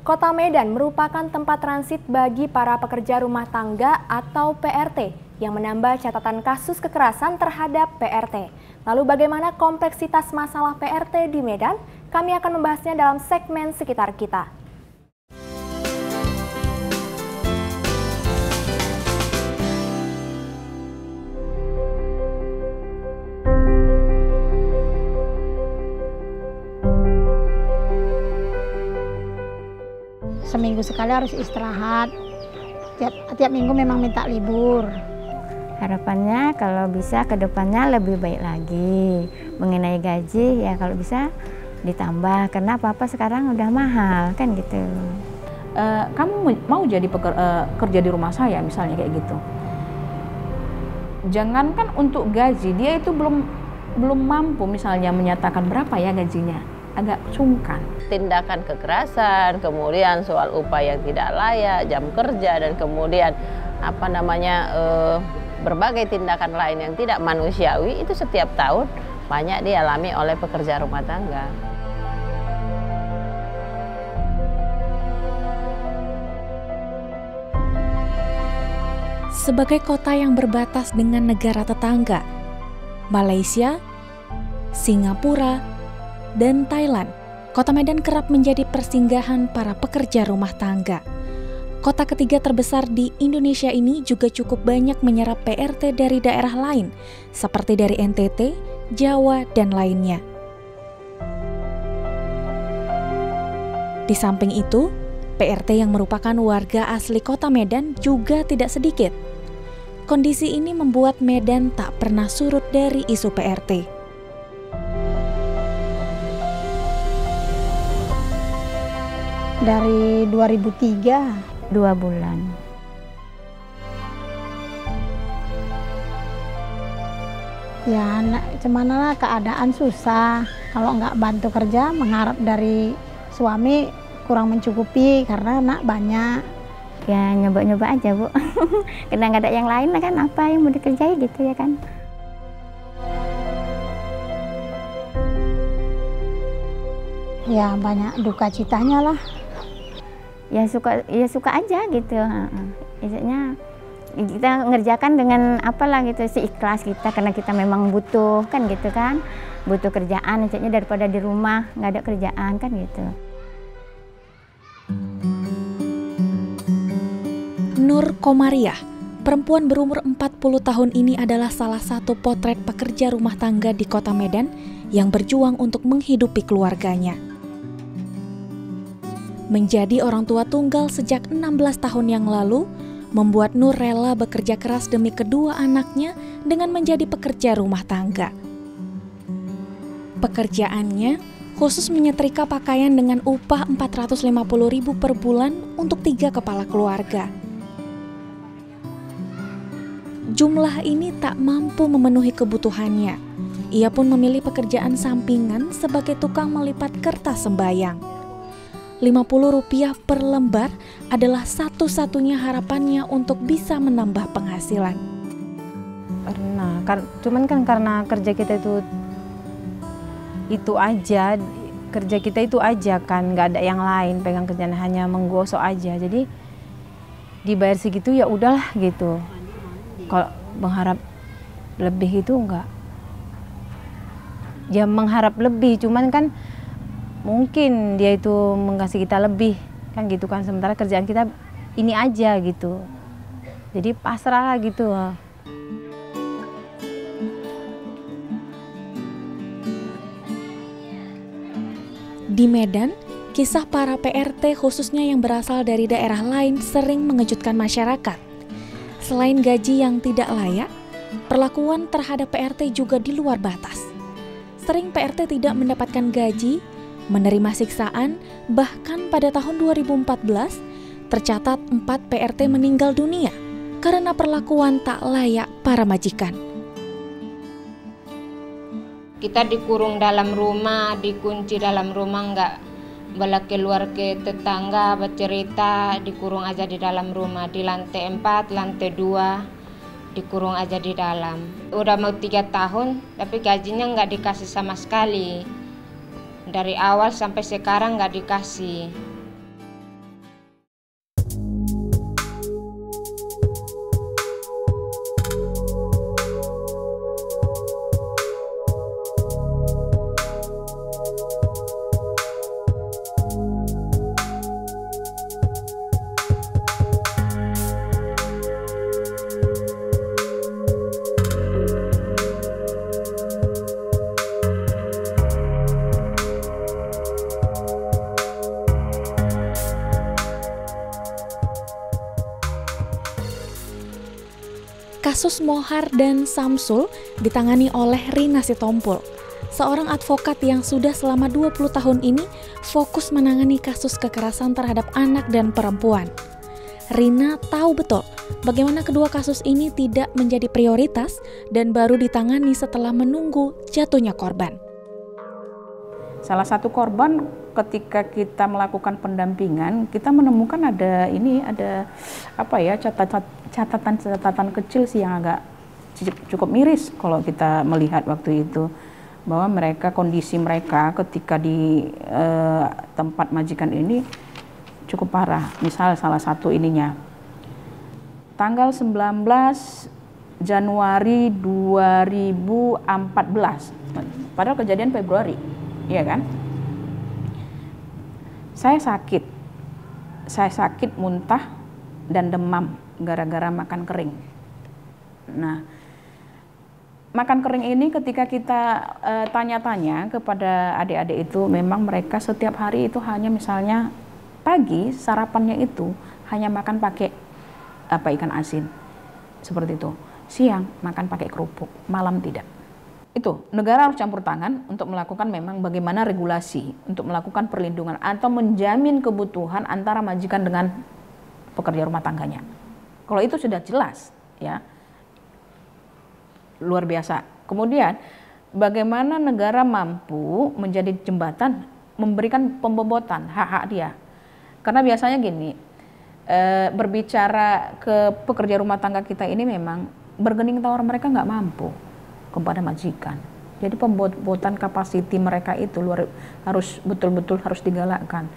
Kota Medan merupakan tempat transit bagi para pekerja rumah tangga atau PRT yang menambah catatan kasus kekerasan terhadap PRT. Lalu bagaimana kompleksitas masalah PRT di Medan? Kami akan membahasnya dalam segmen Sekitar Kita. Seminggu sekali harus istirahat, tiap minggu memang minta libur. Harapannya kalau bisa ke depannya lebih baik lagi. Mengenai gaji ya kalau bisa ditambah, karena apa-apa sekarang udah mahal kan gitu. Kamu mau jadi kerja di rumah saya misalnya kayak gitu. Jangankan untuk gaji, dia itu belum mampu misalnya menyatakan berapa ya gajinya. Agak sungkan. Tindakan kekerasan, kemudian soal upah yang tidak layak, jam kerja, dan kemudian berbagai tindakan lain yang tidak manusiawi itu setiap tahun banyak dialami oleh pekerja rumah tangga. Sebagai kota yang berbatas dengan negara tetangga, Malaysia, Singapura, dan Thailand, Kota Medan kerap menjadi persinggahan para pekerja rumah tangga. Kota ketiga terbesar di Indonesia ini juga cukup banyak menyerap PRT dari daerah lain, seperti dari NTT, Jawa, dan lainnya. Di samping itu, PRT yang merupakan warga asli Kota Medan juga tidak sedikit. Kondisi ini membuat Medan tak pernah surut dari isu PRT. Dari 2003, 2 bulan. Ya cemana lah, keadaan susah. Kalau nggak bantu kerja, mengharap dari suami kurang mencukupi karena anak banyak. Ya nyoba-nyoba aja Bu, karena nggak ada yang lain kan, apa yang mau dikerjain gitu ya kan. Ya banyak duka citanya lah. Ya suka aja gitu. Maksudnya kita ngerjakan dengan apalah gitu, seikhlas kita, karena kita memang butuh kan gitu kan, butuh kerjaan, maksudnya daripada di rumah nggak ada kerjaan kan gitu. Nur Komariah, perempuan berumur 40 tahun ini adalah salah satu potret pekerja rumah tangga di Kota Medan yang berjuang untuk menghidupi keluarganya. Menjadi orang tua tunggal sejak 16 tahun yang lalu, membuat Nur rela bekerja keras demi kedua anaknya dengan menjadi pekerja rumah tangga. Pekerjaannya khusus menyetrika pakaian dengan upah Rp450.000 per bulan untuk 3 kepala keluarga. Jumlah ini tak mampu memenuhi kebutuhannya. Ia pun memilih pekerjaan sampingan sebagai tukang melipat kertas sembayang. Rp50 per lembar adalah satu-satunya harapannya untuk bisa menambah penghasilan. Cuman kan karena kerja kita itu aja, kerja kita itu aja kan, nggak ada yang lain, pegang kerjaan hanya menggosok aja. Jadi dibayar segitu ya udahlah gitu. Kalau mengharap lebih itu enggak. Ya mengharap lebih, cuman kan mungkin dia itu mengkasih kita lebih kan gitu kan, sementara kerjaan kita ini aja gitu, jadi pasrah gitu. Di Medan, kisah para PRT khususnya yang berasal dari daerah lain sering mengejutkan masyarakat. Selain gaji yang tidak layak, perlakuan terhadap PRT juga di luar batas. Sering PRT tidak mendapatkan gaji, menerima siksaan, bahkan pada tahun 2014 tercatat 4 PRT meninggal dunia karena perlakuan tak layak para majikan. Kita dikurung dalam rumah, dikunci dalam rumah, nggak boleh keluar ke tetangga bercerita, dikurung aja di dalam rumah, di lantai 4, lantai 2, dikurung aja di dalam. Udah mau 3 tahun, tapi gajinya nggak dikasih sama sekali. Dari awal sampai sekarang nggak dikasih. Kasus Mohar dan Samsul ditangani oleh Rina Sitompul, seorang advokat yang sudah selama 20 tahun ini fokus menangani kasus kekerasan terhadap anak dan perempuan. Rina tahu betul bagaimana kedua kasus ini tidak menjadi prioritas dan baru ditangani setelah menunggu jatuhnya korban. Salah satu korban ketika kita melakukan pendampingan, kita menemukan ada catatan kecil sih yang agak cukup miris kalau kita melihat waktu itu, bahwa kondisi mereka ketika di tempat majikan ini cukup parah. Misal salah satu ininya, tanggal 19 Januari 2014, padahal kejadian Februari, iya kan? Saya sakit muntah dan demam gara-gara makan kering. Nah, makan kering ini ketika kita tanya-tanya kepada adik-adik itu, memang mereka setiap hari itu hanya misalnya pagi sarapannya itu hanya makan pakai ikan asin seperti itu, siang makan pakai kerupuk, malam tidak. Itu negara harus campur tangan untuk melakukan memang bagaimana regulasi untuk melakukan perlindungan atau menjamin kebutuhan antara majikan dengan pekerja rumah tangganya. Kalau itu sudah jelas, ya, luar biasa. Kemudian bagaimana negara mampu menjadi jembatan memberikan pembobotan hak-hak dia. Karena biasanya gini, berbicara ke pekerja rumah tangga kita ini memang bergening tawar, mereka nggak mampu kepada majikan. Jadi pembobotan kapasiti mereka itu harus betul-betul harus digalakkan.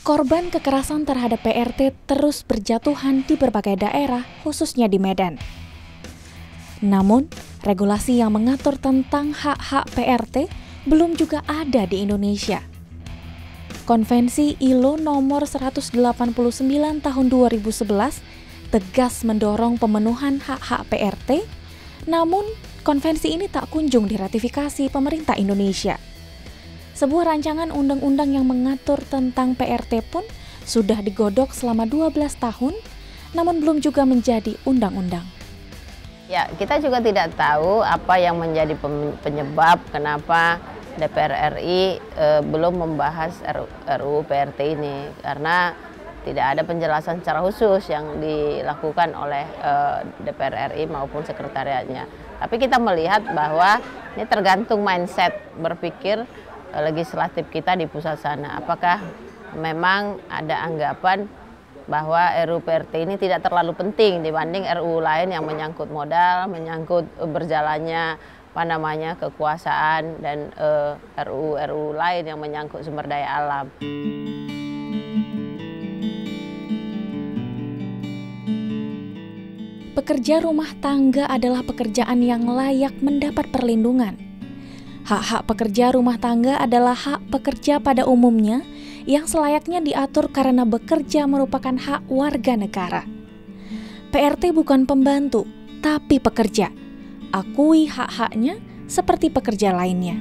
Korban kekerasan terhadap PRT terus berjatuhan di berbagai daerah, khususnya di Medan. Namun, regulasi yang mengatur tentang hak-hak PRT belum juga ada di Indonesia. Konvensi ILO nomor 189 tahun 2011 tegas mendorong pemenuhan hak-hak PRT, namun konvensi ini tak kunjung diratifikasi pemerintah Indonesia. Sebuah rancangan undang-undang yang mengatur tentang PRT pun sudah digodok selama 12 tahun, namun belum juga menjadi undang-undang. Ya, kita juga tidak tahu apa yang menjadi penyebab kenapa DPR RI belum membahas RUU PRT ini, karena tidak ada penjelasan secara khusus yang dilakukan oleh DPR RI maupun sekretariatnya. Tapi kita melihat bahwa ini tergantung mindset berpikir legislatif kita di pusat sana. Apakah memang ada anggapan bahwa RUU PRT ini tidak terlalu penting dibanding RUU lain yang menyangkut modal, menyangkut berjalannya kekuasaan, dan RUU lain yang menyangkut sumber daya alam. Pekerja rumah tangga adalah pekerjaan yang layak mendapat perlindungan. Hak-hak pekerja rumah tangga adalah hak pekerja pada umumnya yang selayaknya diatur karena bekerja merupakan hak warga negara. PRT bukan pembantu, tapi pekerja. Akui hak-haknya seperti pekerja lainnya.